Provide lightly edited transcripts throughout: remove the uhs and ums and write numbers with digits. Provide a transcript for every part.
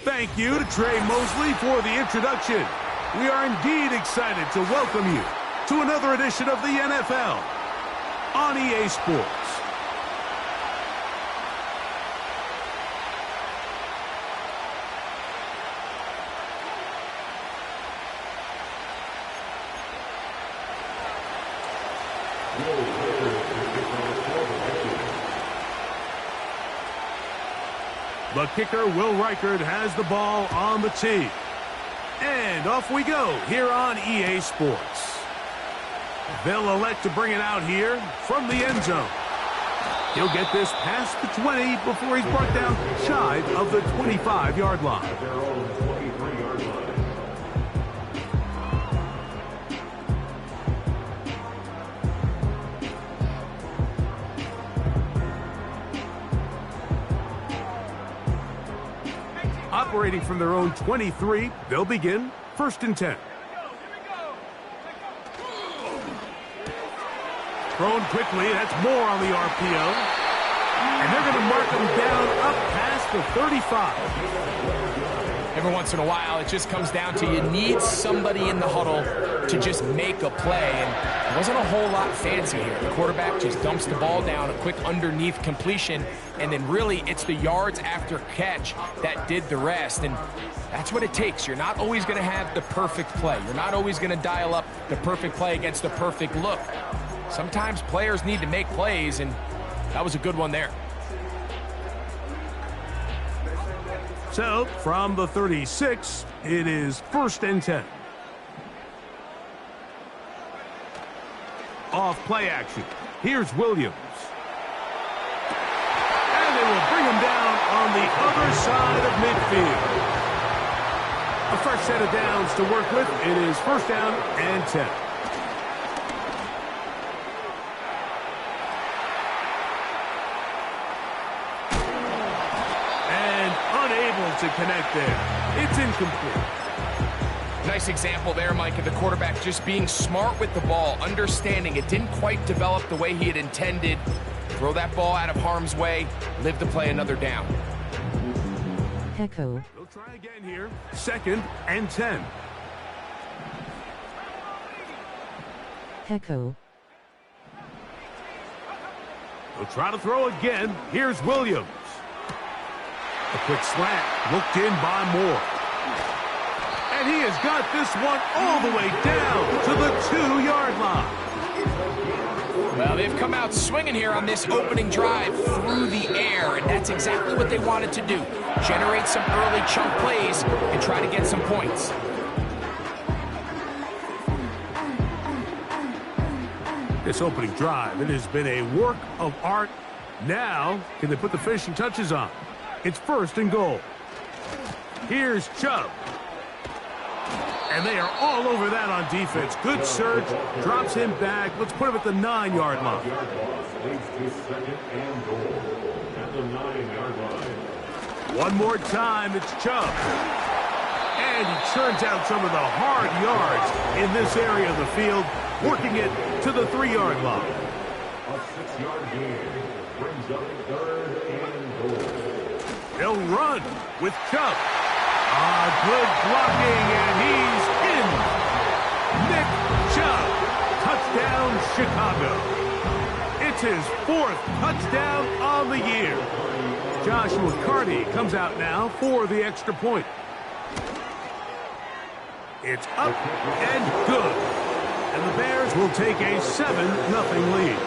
Thank you to Trey Mosley for the introduction. We are indeed excited to welcome you to another edition of the NFL on EA Sports. The kicker, Will Reichard, has the ball on the tee. And off we go here on EA Sports. They'll elect to bring it out here from the end zone. He'll get this past the 20 before he's brought down shy of the 25-yard line. Operating from their own 23, they'll begin 1st and 10. Thrown quickly, that's more on the RPO. And they're going to mark him down up past the 35. Every once in a while, it just comes down to you need somebody in the huddle to just make a play. And it wasn't a whole lot fancy here. The quarterback just dumps the ball down, a quick underneath completion, and then really it's the yards after catch that did the rest. And that's what it takes. You're not always going to have the perfect play. You're not always going to dial up the perfect play against the perfect look. Sometimes players need to make plays, and that was a good one there. So, from the 36, it is 1st and 10. Off play action. Here's Williams. And they will bring him down on the other side of midfield. A fresh set of downs to work with. It is 1st down and 10. To connect there. It's incomplete. Nice example there, Mike, of the quarterback just being smart with the ball, understanding it didn't quite develop the way he had intended. Throw that ball out of harm's way, live to play another down. Echo. They'll try again here. 2nd and 10. Echo. They'll try to throw again. Here's Williams. A quick slant, looked in by Moore. And he has got this one all the way down to the 2-yard line. Well, they've come out swinging here on this opening drive through the air, and that's exactly what they wanted to do. Generate some early chunk plays and try to get some points. This opening drive, it has been a work of art. Now, can they put the finishing touches on? It's 1st and goal. Here's Chubb. And they are all over that on defense. Good surge, drops him back. Let's put him at the 9-yard line. One more time, it's Chubb. And he churns out some of the hard yards in this area of the field, working it to the 3-yard line. A 6-yard gain brings up 3rd and goal. They'll run with Chubb. Good blocking, and he's in. Nick Chubb, touchdown Chicago. It's his 4th touchdown on the year. Joshua Carty comes out now for the extra point. It's up and good. And the Bears will take a 7-0 lead.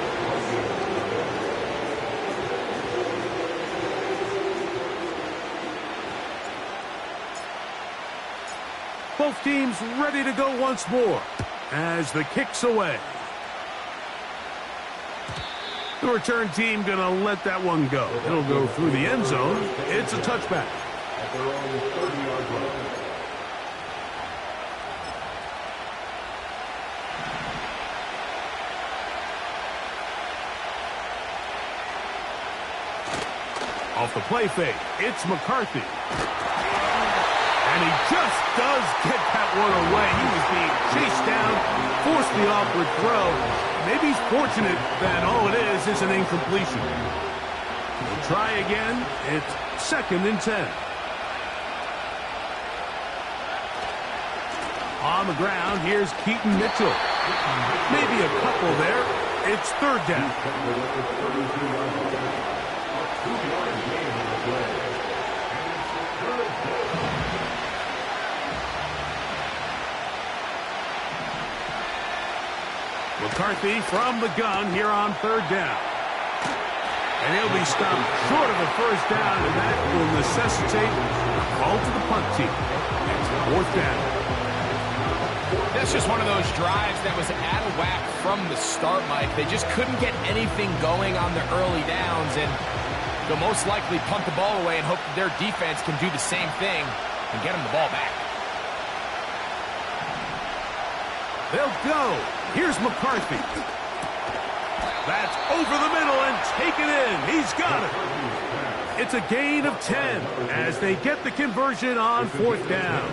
Both teams ready to go once more as the kick's away. The return team going to let that one go. It'll go through the end zone. It's a touchback. At their own 30-yard line. Off the play fake, it's McCarthy. And he just does get that one away. He was being chased down, forced the awkward throw. Maybe he's fortunate that all it is an incompletion. We'll try again. It's 2nd and 10. On the ground, here's Keaton Mitchell. Maybe a couple there. It's third down. McCarthy from the gun here on third down. And he'll be stopped short of a first down, and that will necessitate a call to the punt team. It's fourth down. That's just one of those drives that was out of whack from the start, Mike. They just couldn't get anything going on the early downs, and they'll most likely punt the ball away and hope that their defense can do the same thing and get them the ball back. They'll go. Here's McCarthy. That's over the middle and taken in. He's got it. It's a gain of 10 as they get the conversion on fourth down.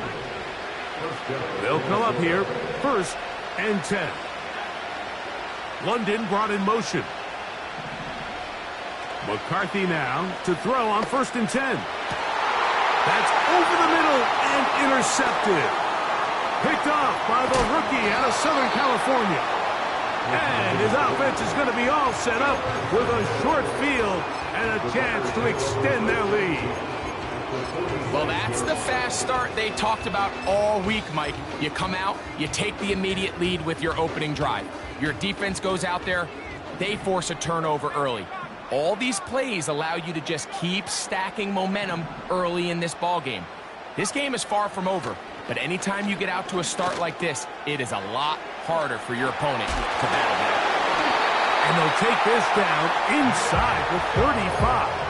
They'll come up here, first and 10. London brought in motion. McCarthy now to throw on first and 10. That's over the middle and intercepted. Picked off by the rookie out of Southern California. And his offense is going to be all set up with a short field and a chance to extend their lead. Well, that's the fast start they talked about all week, Mike. You come out, you take the immediate lead with your opening drive. Your defense goes out there, they force a turnover early. All these plays allow you to just keep stacking momentum early in this ball game. This game is far from over, but anytime you get out to a start like this, it is a lot harder for your opponent to battle back. And they'll take this down inside the 35.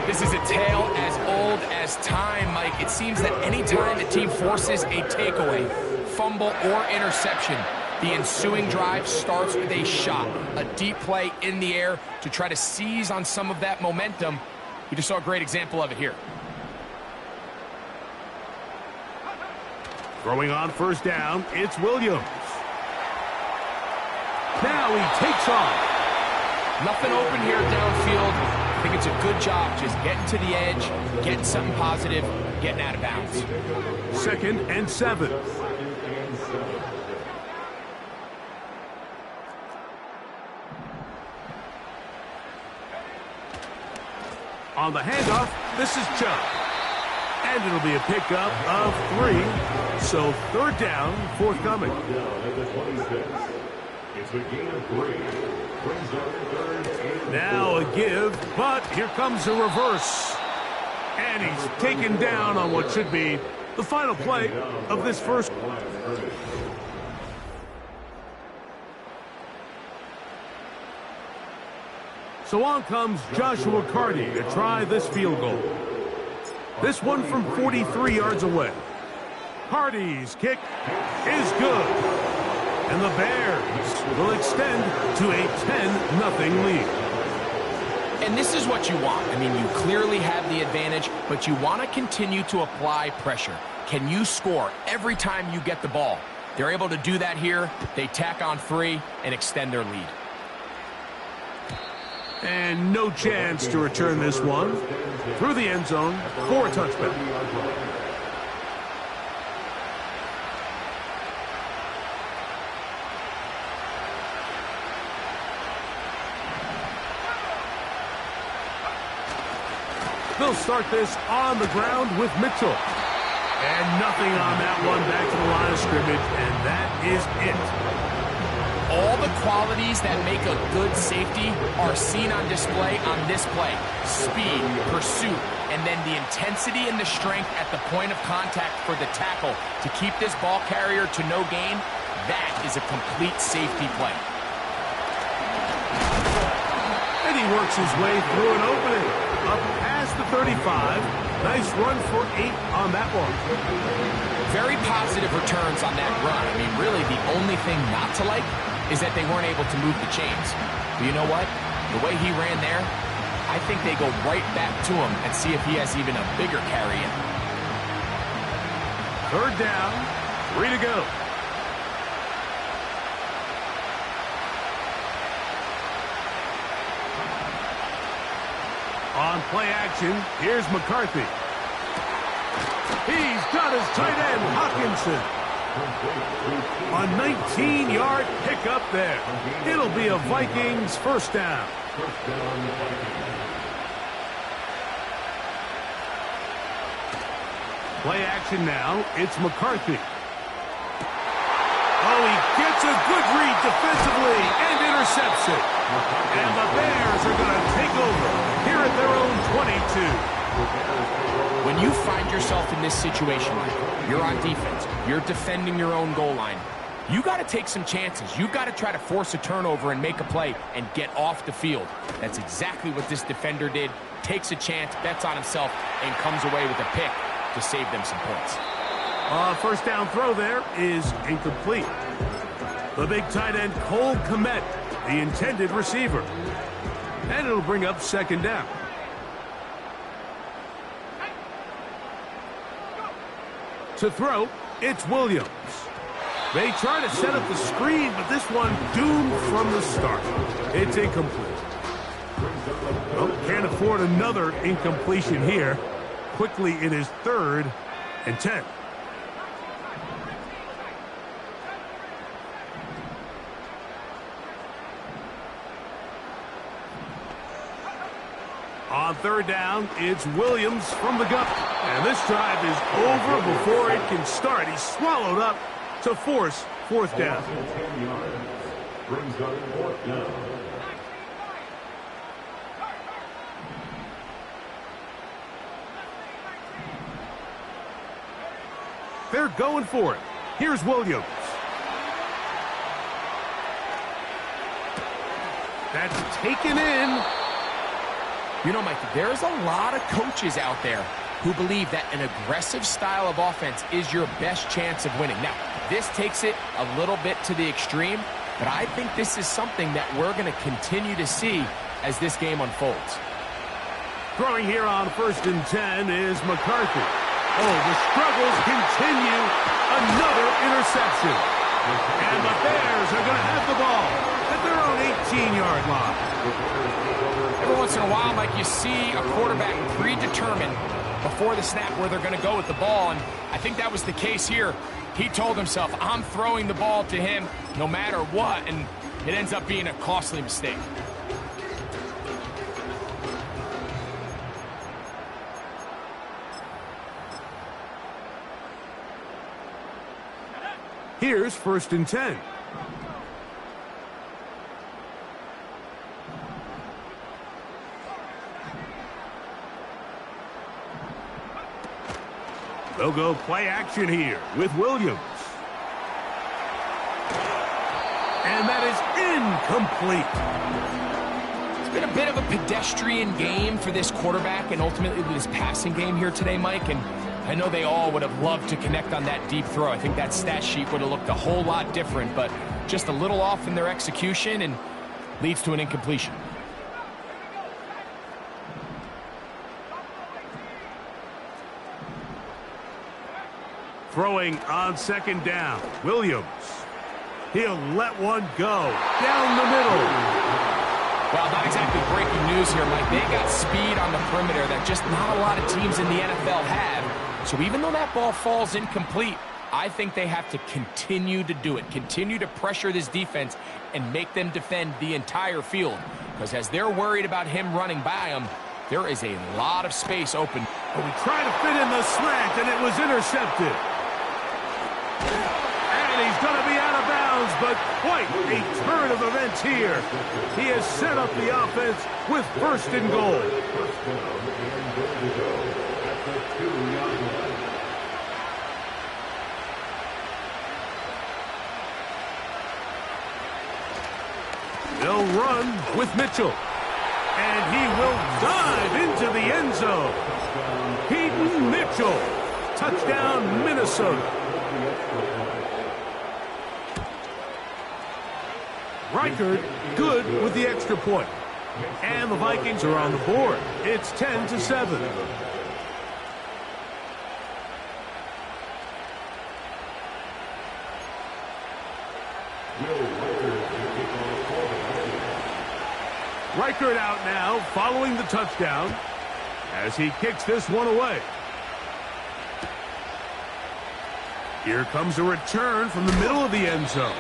This is a tale as old as time, Mike. It seems that anytime a team forces a takeaway, fumble, or interception, the ensuing drive starts with a shot, a deep play in the air to try to seize on some of that momentum. We just saw a great example of it here. Throwing on first down, it's Williams. Now he takes off. Nothing open here downfield. I think it's a good job just getting to the edge, getting something positive, getting out of bounds. Second and 7. On the handoff, this is Chubb. And it'll be a pickup of 3. So third down, forthcoming. It's a gain of 3. Brings up third and Now a give, but here comes a reverse. And he's taken down on what should be the final play of this first. So on comes Joshua Carty to try this field goal. This one from 43 yards away. Carty's kick is good. And the Bears will extend to a 10-0 lead. And this is what you want. I mean, you clearly have the advantage, but you want to continue to apply pressure. Can you score every time you get the ball? They're able to do that here. They tack on 3 and extend their lead. And no chance to return this one through the end zone for a touchback. They'll start this on the ground with Mitchell. And nothing on that one, back to the line of scrimmage, and that is it. All the qualities that make a good safety are seen on display on this play. Speed, pursuit, and then the intensity and the strength at the point of contact for the tackle to keep this ball carrier to no gain. That is a complete safety play. And he works his way through an opening. Up past the 35. Nice run for 8 on that one. Very positive returns on that run. I mean, really, the only thing not to like is that they weren't able to move the chains. But you know what? The way he ran there, I think they go right back to him and see if he has even a bigger carry in. Third down, 3 to go. On play action, here's McCarthy. He's got his tight end, Hawkinson. A 19-yard pickup there. It'll be a Vikings first down. Play action now. It's McCarthy. Oh, he gets a good read defensively and intercepts it. And the Bears are going to take over here at their own 22. When you find yourself in this situation, you're on defense, you're defending your own goal line, you got to take some chances. You got to try to force a turnover and make a play and get off the field. That's exactly what this defender did. Takes a chance, bets on himself, and comes away with a pick to save them some points. First down throw there is incomplete. The big tight end, Cole Kmet, the intended receiver. And it'll bring up second down. To throw, it's Williams. They try to set up the screen, but this one doomed from the start. It's incomplete. Well, can't afford another incompletion here. Quickly, it is 3rd and 10. On third down, it's Williams from the gun. And this drive is over before it can start. He's swallowed up to force fourth down. Brings up fourth down. They're going for it. Here's Williams. That's taken in. You know, Mike, there's a lot of coaches out there who believe that an aggressive style of offense is your best chance of winning. Now, this takes it a little bit to the extreme, but I think this is something that we're going to continue to see as this game unfolds. Throwing here on 1st and 10 is McCarthy. Oh, the struggles continue. Another interception. And the Bears are going to have the ball at their own 18-yard line. Every once in a while, Mike, you see a quarterback predetermined before the snap where they're going to go with the ball, and I think that was the case here. He told himself, I'm throwing the ball to him no matter what, and it ends up being a costly mistake. Here's 1st and 10. They'll go play action here with Williams. And that is incomplete. It's been a bit of a pedestrian game for this quarterback and ultimately this passing game here today, Mike. And I know they all would have loved to connect on that deep throw. I think that stat sheet would have looked a whole lot different, but just a little off in their execution and leads to an incompletion. Throwing on 2nd down, Williams. He'll let one go down the middle. Well, not exactly breaking news here, Mike. They got speed on the perimeter that just not a lot of teams in the NFL have. So even though that ball falls incomplete, I think they have to continue to do it, continue to pressure this defense and make them defend the entire field. Because as they're worried about him running by them, there is a lot of space open. But we try to fit in the slant, and it was intercepted. And he's going to be out of bounds, but quite a turn of events here. He has set up the offense with 1st and goal. They'll run with Mitchell. And he will dive into the end zone. Peyton Mitchell. Touchdown, Minnesota. Reichard good with the extra point. And the Vikings are on the board. It's 10-7. Reichard out now following the touchdown as he kicks this one away. Here comes a return from the middle of the end zone.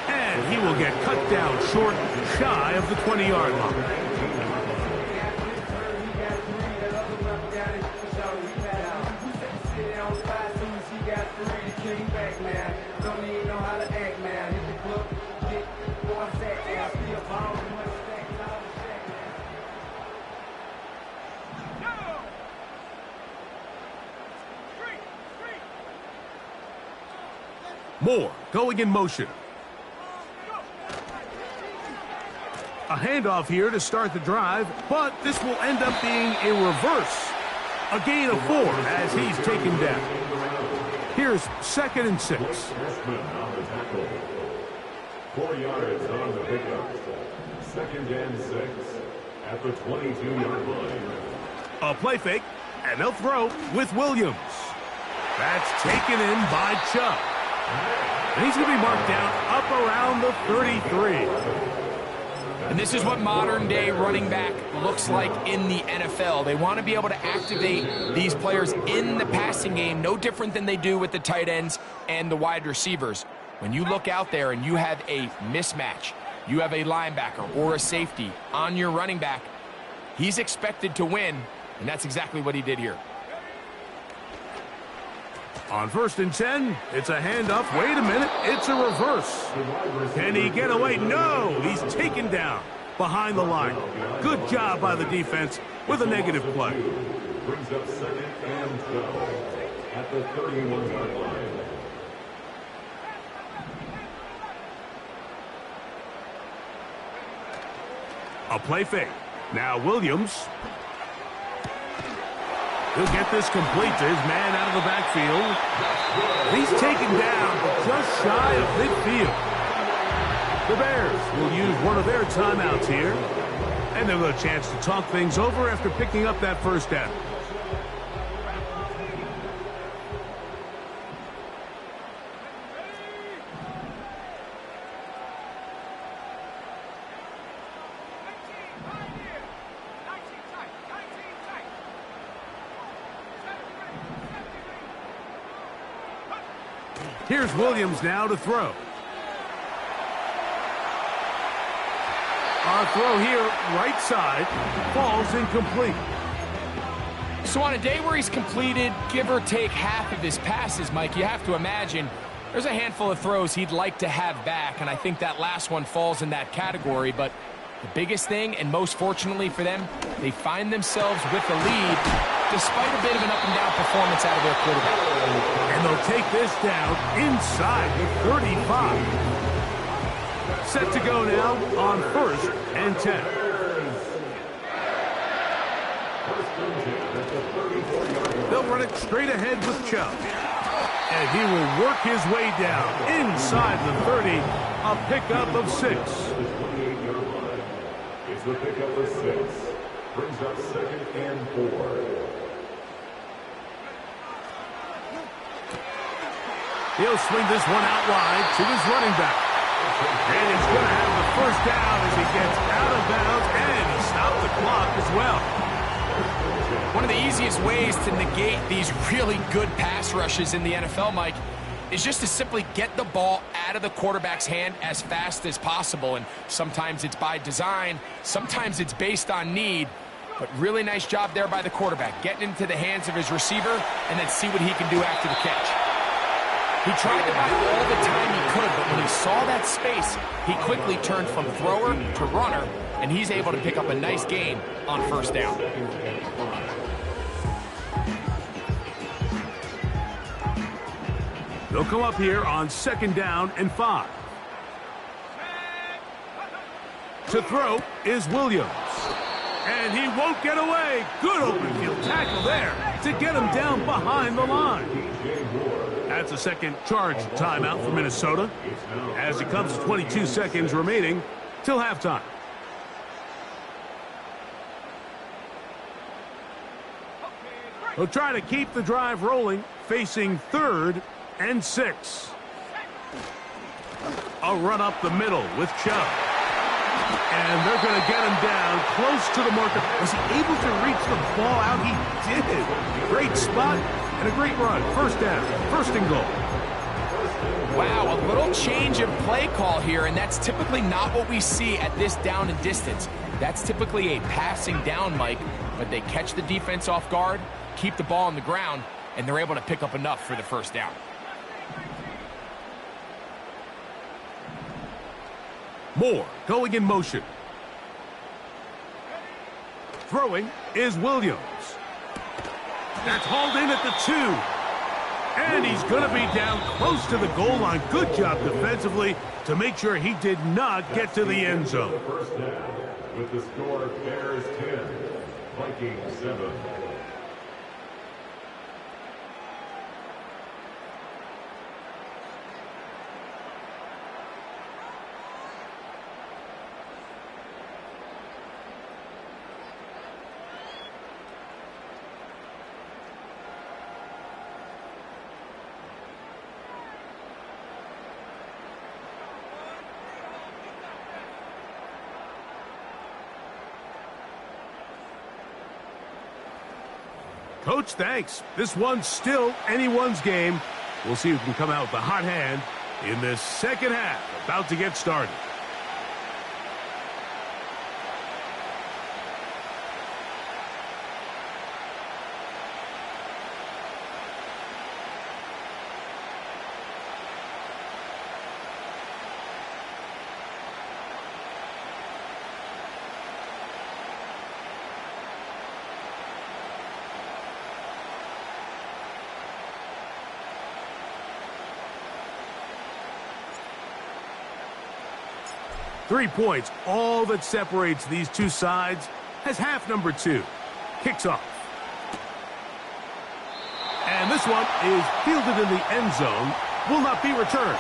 And he will get cut down short, shy of the 20-yard line. Moore going in motion. A handoff here to start the drive, but this will end up being a reverse. A gain of 4 as he's taken down. Here's 2nd and 6. 4 yards on the pickup. 2nd and 6 at the 22-yard line. A play fake, and they'll throw with Williams. That's taken in by Chubb. And he's going to be marked down up around the 33. And this is what modern-day running back looks like in the NFL. They want to be able to activate these players in the passing game, no different than they do with the tight ends and the wide receivers. When you look out there and you have a mismatch, you have a linebacker or a safety on your running back, he's expected to win, and that's exactly what he did here. On 1st and 10, it's a handoff. Wait a minute, it's a reverse. Can he get away? No, he's taken down behind the line. Good job by the defense with a negative play. Brings up 2nd and 12 at the 31-yard line. A play fake. Now Williams. He'll get this complete to his man out of the backfield. He's taken down, but just shy of midfield. The Bears will use one of their timeouts here. And they'll get a chance to talk things over after picking up that first down. Here's Williams now to throw. Our throw here, right side, falls incomplete. So on a day where he's completed, give or take half of his passes, Mike, you have to imagine there's a handful of throws he'd like to have back, and I think that last one falls in that category. But the biggest thing, and most fortunately for them, they find themselves with the lead despite a bit of an up-and-down performance out of their quarterback. And they'll take this down inside the 35. Set to go now on 1st and 10. They'll run it straight ahead with Chubb. And he will work his way down inside the 30, a pickup of 6. It's the pickup of 6. Brings up 2nd and 4. He'll swing this one out wide to his running back. And he's going to have the first down as he gets out of bounds, and he stopped the clock as well. One of the easiest ways to negate these really good pass rushes in the NFL, Mike, is just to simply get the ball out of the quarterback's hand as fast as possible. And sometimes it's by design, sometimes it's based on need. But really nice job there by the quarterback, getting into the hands of his receiver and then see what he can do after the catch. He tried to buy all the time he could, but when he saw that space, he quickly turned from thrower to runner, and he's able to pick up a nice gain on 1st down. They'll come up here on 2nd down and 5. To throw is Williams. And he won't get away. Good open field tackle there to get him down behind the line. That's a 2nd charge timeout for Minnesota as it comes to 22 seconds remaining till halftime. They'll try to keep the drive rolling, facing 3rd and 6. A run up the middle with Chubb. And they're going to get him down close to the marker. Was he able to reach the ball out? He did. Great spot. And a great run. First down. First and goal. Wow, a little change of play call here, and that's typically not what we see at this down and distance. That's typically a passing down, Mike, but they catch the defense off guard, keep the ball on the ground, and they're able to pick up enough for the first down. Moore going in motion. Throwing is Williams. That's hauled in at the 2. And he's going to be down close to the goal line. Good job defensively to make sure he did not get to the end zone. First down with the score Bears 10, Vikings 7. Coach, thanks. This one's still anyone's game. We'll see who can come out with the hot hand in this second half. About to get started. Three points, all that separates these two sides, has half number 2. Kicks off. And this one is fielded in the end zone, will not be returned.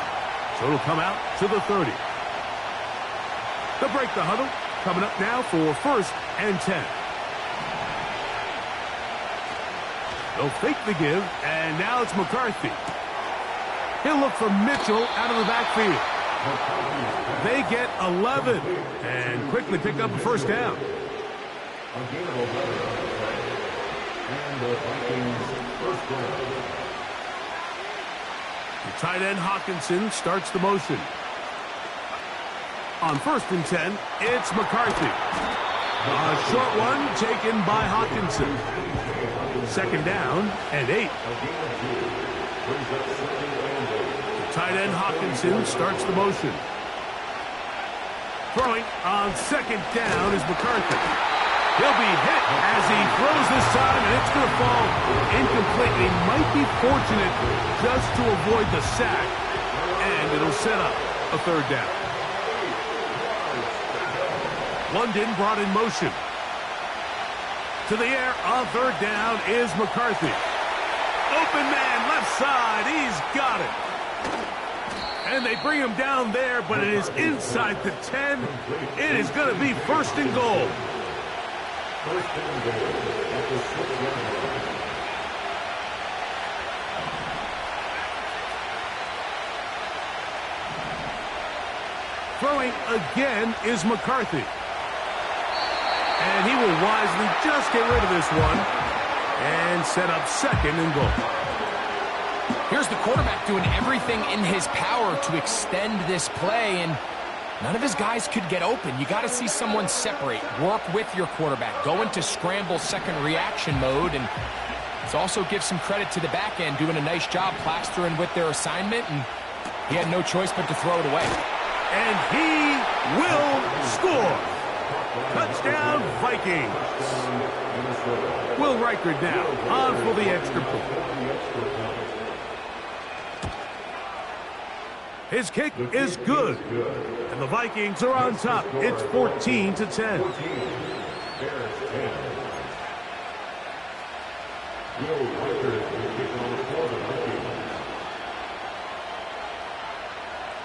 So it'll come out to the 30. They'll break the huddle, coming up now for first and 10. They'll fake the give, and now it's McCarthy. He'll look for Mitchell out of the backfield. They get 11 and quickly pick up a first down. And the Vikings first down. The tight end Hawkinson starts the motion. On first and 10, it's McCarthy. A short one taken by Hawkinson. Second down and 8. Tight end Hawkinson starts the motion. Throwing on second down is McCarthy. He'll be hit as he throws this time, and it's going to fall incomplete. He might be fortunate just to avoid the sack, and it'll set up a third down. London brought in motion. To the air on third down is McCarthy. Open man left side. He's got it. And they bring him down there, but it is inside the 10. It is going to be first and goal. First and goal at the 6-yard line. Throwing again is McCarthy. And he will wisely just get rid of this one and set up second and goal. Here's the quarterback doing everything in his power to extend this play, and none of his guys could get open. You got to see someone separate, work with your quarterback, go into scramble second reaction mode, and let's also give some credit to the back end doing a nice job plastering with their assignment, and he had no choice but to throw it away. And he will score. Touchdown, Vikings. Will Reichard now on for the extra point. His kick is good, and the Vikings are on top. It's 14-10.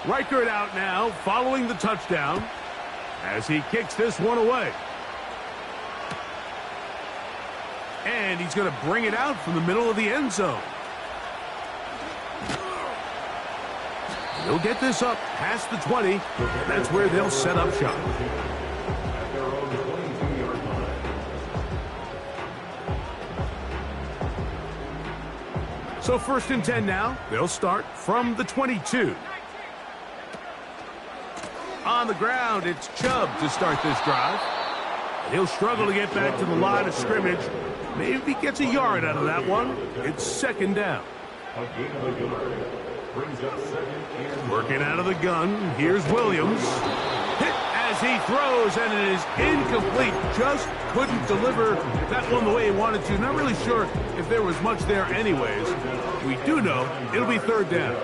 Reichard out now, following the touchdown, as he kicks this one away. And he's going to bring it out from the middle of the end zone. He'll get this up past the 20, and that's where they'll set up shop. So 1st and 10 now. They'll start from the 22. On the ground, it's Chubb to start this drive. He'll struggle to get back to the line of scrimmage. Maybe he gets a yard out of that one. It's 2nd down. Working out of the gun. Here's Williams. Hit as he throws, and it is incomplete. Just couldn't deliver that one the way he wanted to. Not really sure if there was much there anyways. We do know it'll be 3rd down.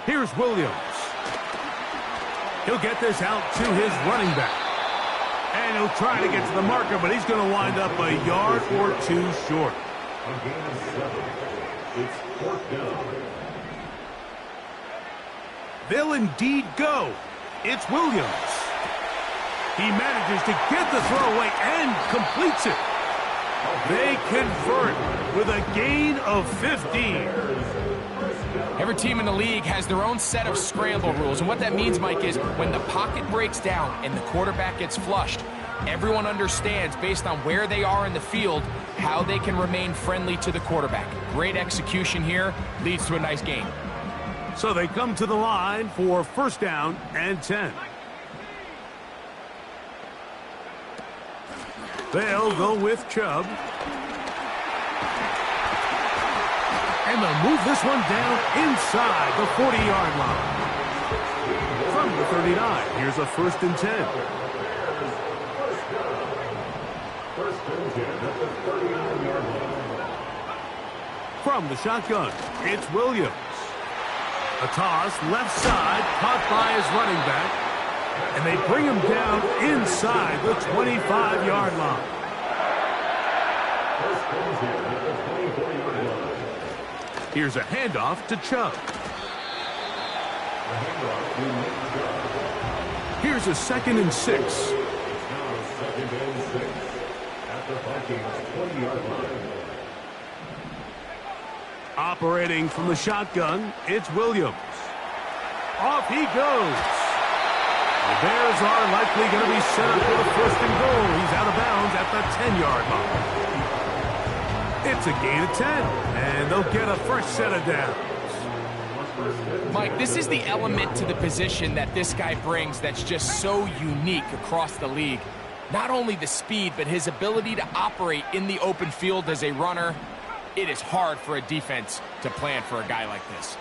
Here's Williams. He'll get this out to his running back. And he'll try to get to the marker, but he's going to wind up a yard or 2 short. A gain of 7. It's 4th down. They'll indeed go. It's Williams. He manages to get the throw away and completes it. They convert with a gain of 15. Every team in the league has their own set of scramble rules, and what that means, Mike, is when the pocket breaks down and the quarterback gets flushed, everyone understands, based on where they are in the field, how they can remain friendly to the quarterback. Great execution here, leads to a nice game. So they come to the line for 1st down and 10. They'll go with Chubb. And they'll move this one down inside the 40-yard line. From the 39, here's a 1st and 10. From the shotgun, it's Williams. A toss left side, caught by his running back. And they bring him down inside the 25-yard line. Here's a handoff to Chubb. Here's a 2nd and 6. Operating from the shotgun, it's Williams. Off he goes. The Bears are likely going to be set up for the 1st and goal. He's out of bounds at the 10-yard line. It's a gain of 10, and they'll get a fresh set of downs. Mike, this is the element to the position that this guy brings that's just so unique across the league. Not only the speed, but his ability to operate in the open field as a runner. It is hard for a defense to plan for a guy like this.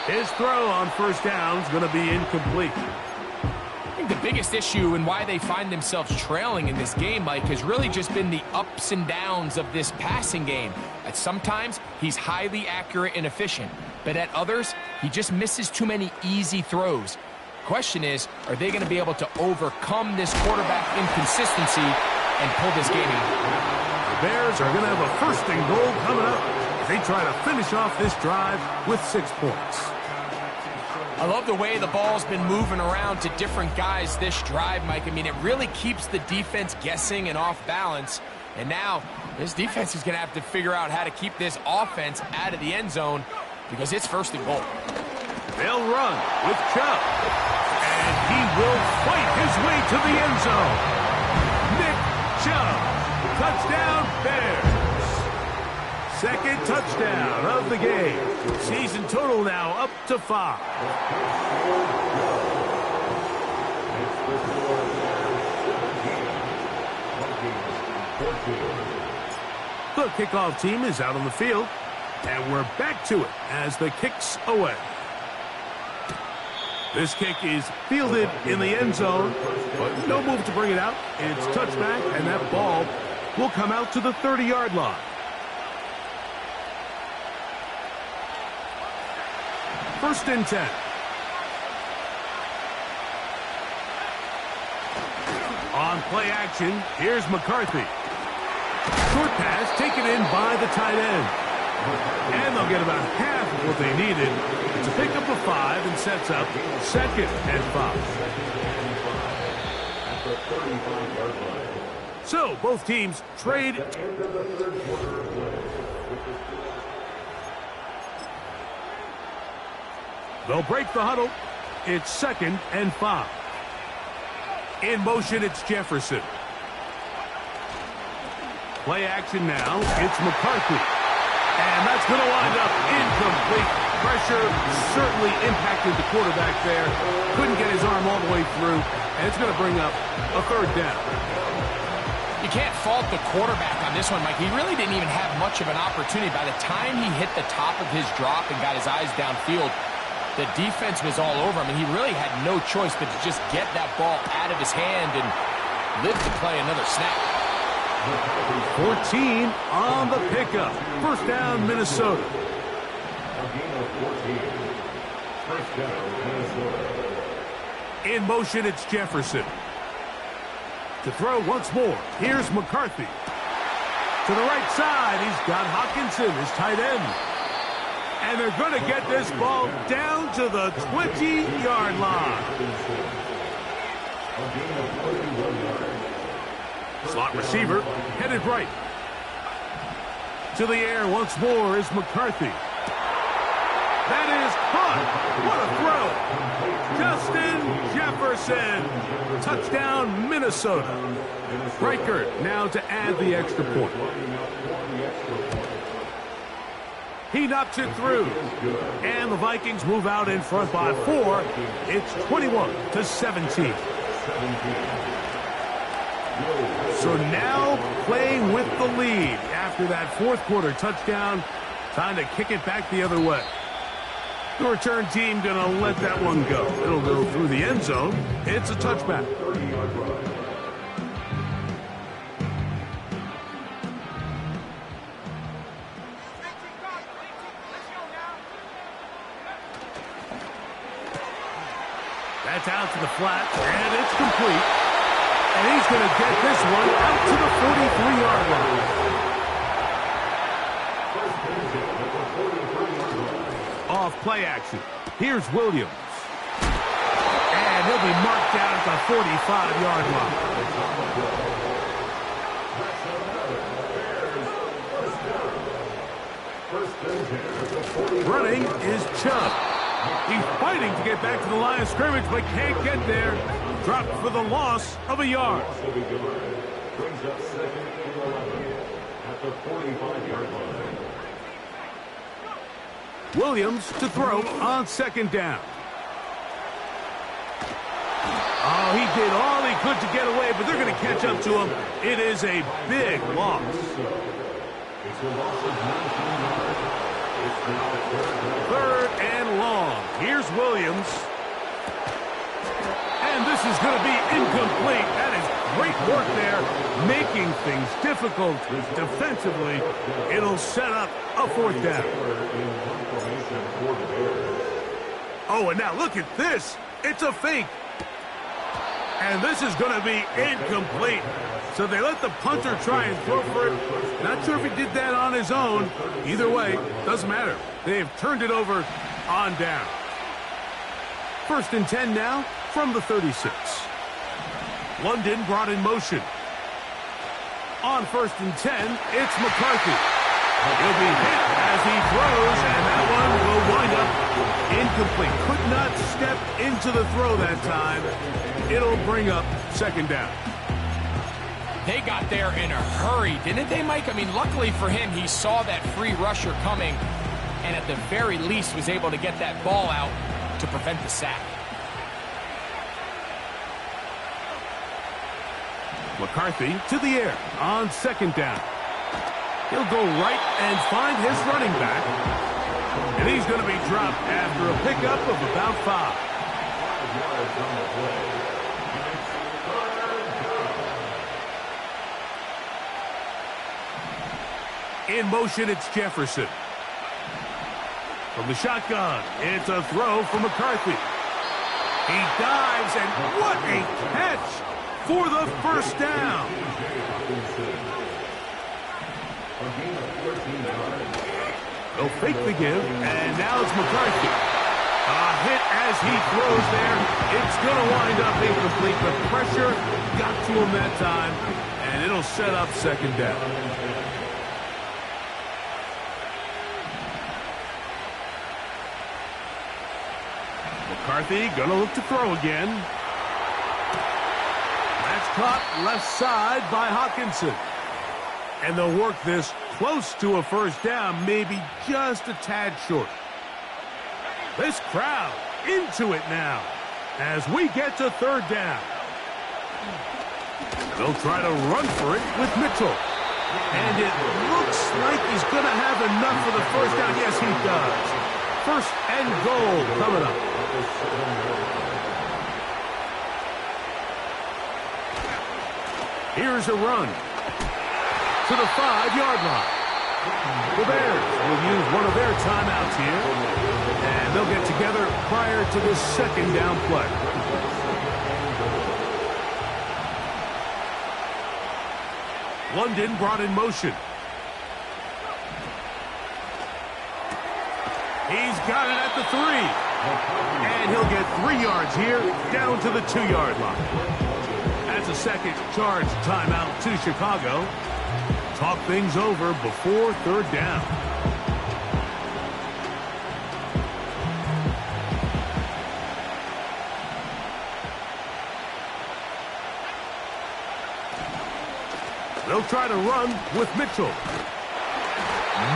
His throw on 1st down is going to be incomplete. I think the biggest issue and why they find themselves trailing in this game, Mike, has really just been the ups and downs of this passing game. At sometimes, he's highly accurate and efficient, but at others, he just misses too many easy throws. Question is, are they going to be able to overcome this quarterback inconsistency and pull this game in? The Bears are going to have a 1st and goal coming up as they try to finish off this drive with 6 points. I love the way the ball's been moving around to different guys this drive, Mike. I mean, it really keeps the defense guessing and off balance. And now, this defense is going to have to figure out how to keep this offense out of the end zone because it's 1st and goal. They'll run with Chubb. And he will fight his way to the end zone. Nick Chubb. Touchdown, Bears. 2nd touchdown of the game. Season total now up to 5. The kickoff team is out on the field, and we're back to it as the kick's away. This kick is fielded in the end zone, but no move to bring it out. It's touchback, and that ball will come out to the 30-yard line. First and 10. On play action, here's McCarthy. Short pass taken in by the tight end. And they'll get about half of what they needed to pick up a 5 and sets up 2nd and 5. So both teams trade. They'll break the huddle. It's 2nd and 5. In motion, it's Jefferson. Play action now. It's McCarthy. And that's going to wind up incomplete. Pressure certainly impacted the quarterback there. Couldn't get his arm all the way through. And it's going to bring up a third down. You can't fault the quarterback on this one, Mike. He really didn't even have much of an opportunity. By the time he hit the top of his drop and got his eyes downfield, the defense was all over him, and he really had no choice but to just get that ball out of his hand and live to play another snap. 14 on the pickup. First down, Minnesota. In motion, it's Jefferson. To throw once more, here's McCarthy. To the right side, he's got Hockenson, his tight end. And they're going to get this ball down to the 20-yard line. Slot receiver headed right. To the air once more is McCarthy. That is caught. What a throw. Justin Jefferson. Touchdown, Minnesota. Reichert now to add the extra point. He knocks it through. And the Vikings move out in front by 4. It's 21-17. So now playing with the lead after that fourth quarter touchdown. Time to kick it back the other way. The return team going to let that one go. It'll go through the end zone. It's a touchback. That's out to the flat, and it's complete. And he's going to get this one out to the 43-yard line. Off play action. Here's Williams. And he'll be marked down at the 45-yard line. Running is Chubb. He's fighting to get back to the line of scrimmage, but can't get there. Dropped for the loss of a yard. Brings up second and 11 at the 45-yard line. Williams to throw on second down. Oh, he did all he could to get away, but they're going to catch up to him. It is a big loss. It's a loss of 19 yards. It's now Third and long. Here's Williams. And this is going to be incomplete. That is great work there, making things difficult defensively. It'll set up a fourth down. Oh, and now look at this. It's a fake. And this is going to be incomplete. So they let the punter try and throw for it. Not sure if he did that on his own. Either way, doesn't matter. They've turned it over on down. First and 10 now from the 36. London brought in motion. On first and 10, it's McCarthy. He'll be hit as he throws, and that one will wind up incomplete. Could not step into the throw that time. It'll bring up second down. They got there in a hurry, didn't they, Mike? I mean, luckily for him, he saw that free rusher coming, and at the very least was able to get that ball out to prevent the sack. McCarthy to the air on second down. He'll go right and find his running back. And he's going to be dropped after a pickup of about 5. 5 yards on the play. In motion, it's Jefferson. From the shotgun, it's a throw for McCarthy. He dives, and what a catch for the first down. They'll fake the give, and now it's McCarthy. A hit as he throws there. It's going to wind up incomplete. The pressure got to him that time, and it'll set up second down. McCarthy going to look to throw again. caught left side by Hawkinson. And they'll work this close to a first down, maybe just a tad short. This crowd into it now as we get to third down. They'll try to run for it with Mitchell. And it looks like he's going to have enough for the first down. Yes, he does. First and goal coming up. Here's a run to the 5-yard line. The Bears will use one of their timeouts here, and they'll get together prior to this second down play. London brought in motion. He's got it at the 3. And he'll get 3 yards here, down to the 2-yard line. That's a second charge timeout to Chicago. Talk things over before third down. They'll try to run with Mitchell.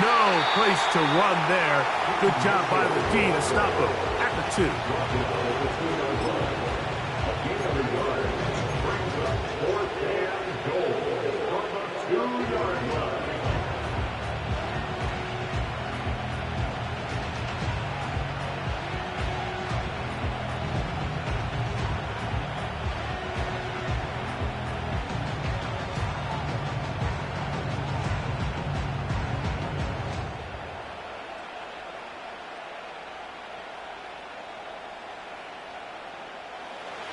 No place to run there. Good job by the D to stop him at the 2.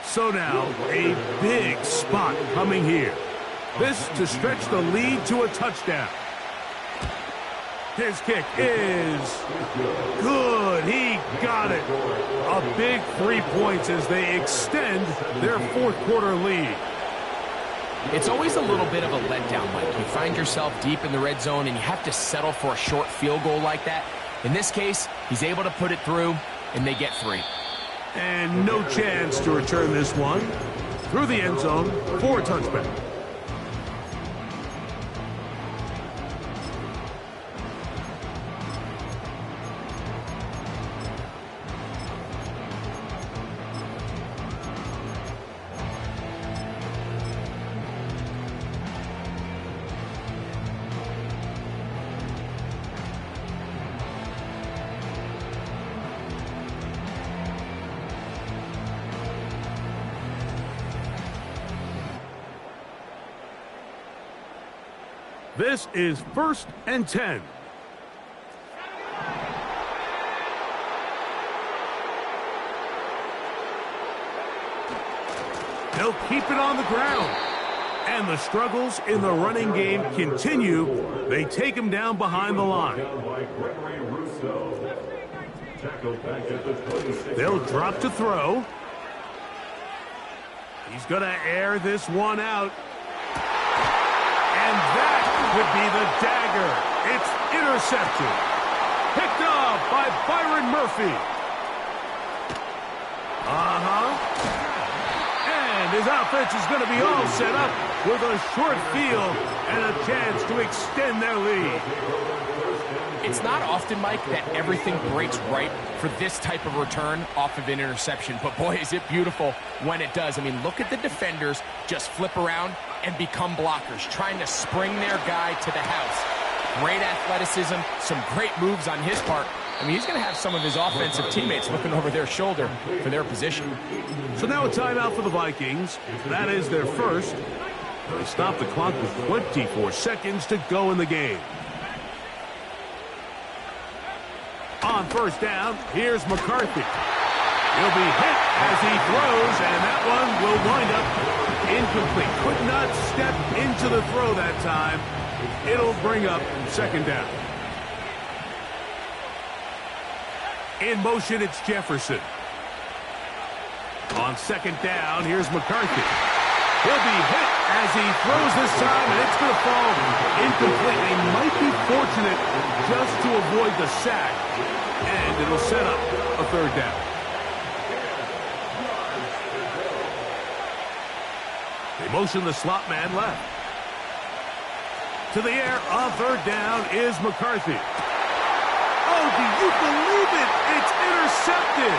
So now, a big spot coming here. This to stretch the lead to a touchdown. His kick is good. He got it. A big 3 points as they extend their fourth quarter lead. It's always a little bit of a letdown, Mike. You find yourself deep in the red zone and you have to settle for a short field goal like that. In this case, he's able to put it through, and they get 3. And no chance to return this one through the end zone for a touchback. This is 1st and 10. They'll keep it on the ground. And the struggles in the running game continue. They take him down behind the line. They'll drop to throw. He's going to air this one out. And that would be the dagger. It's intercepted. Picked off by Byron Murphy. And his offense is going to be all set up with a short field and a chance to extend their lead. It's not often, Mike, that everything breaks right for this type of return off of an interception. But, boy, is it beautiful when it does. I mean, look at the defenders just flip around and become blockers, trying to spring their guy to the house. Great athleticism, some great moves on his part. I mean, he's going to have some of his offensive teammates looking over their shoulder for their position. So now a timeout for the Vikings. That is their first. They stop the clock with 24 seconds to go in the game. On first down, here's McCarthy. He'll be hit as he throws, and that one will wind up incomplete. Could not step into the throw that time. It'll bring up second down. In motion, it's Jefferson. On second down, here's McCarthy. He'll be hit as he throws this time, and it's going to fall incomplete. They might be fortunate just to avoid the sack, and it'll set up a third down. They motion the slot man left. To the air on third down is McCarthy. Oh, do you believe it? It's intercepted.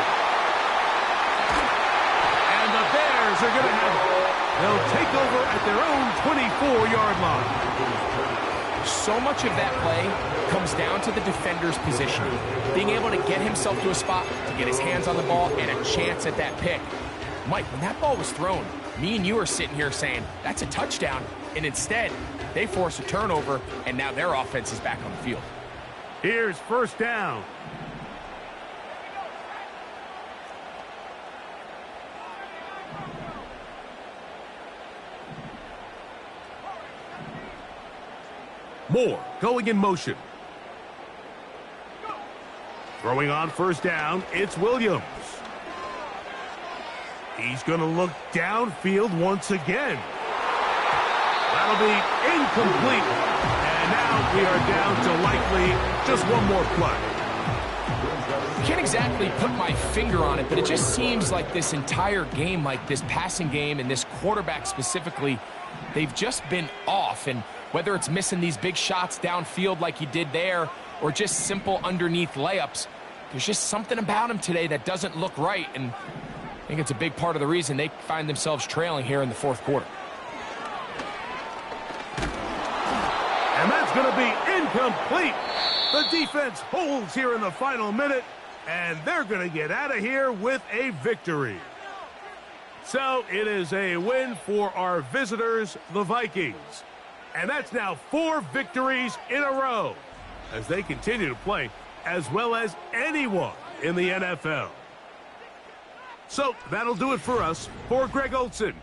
And the Bears are going to have it. They'll take over at their own 24-yard line. So much of that play comes down to the defender's positioning. Being able to get himself to a spot, to get his hands on the ball, and a chance at that pick. Mike, when that ball was thrown, me and you are sitting here saying, that's a touchdown. And instead, they force a turnover, and now their offense is back on the field. Here's first down. Moore going in motion. Throwing on first down, it's Williams. He's going to look downfield once again. That'll be incomplete. And now we are down to likely just one more play. I can't exactly put my finger on it, but it just seems like this entire game, like this passing game and this quarterback specifically, they've just been off. And whether it's missing these big shots downfield like he did there or just simple underneath layups, there's just something about him today that doesn't look right. And I think it's a big part of the reason they find themselves trailing here in the fourth quarter. And that's going to be incomplete. The defense holds here in the final minute, and they're going to get out of here with a victory. So it is a win for our visitors, the Vikings. And that's now 4 victories in a row as they continue to play as well as anyone in the NFL. So that'll do it for us. For Greg Olson,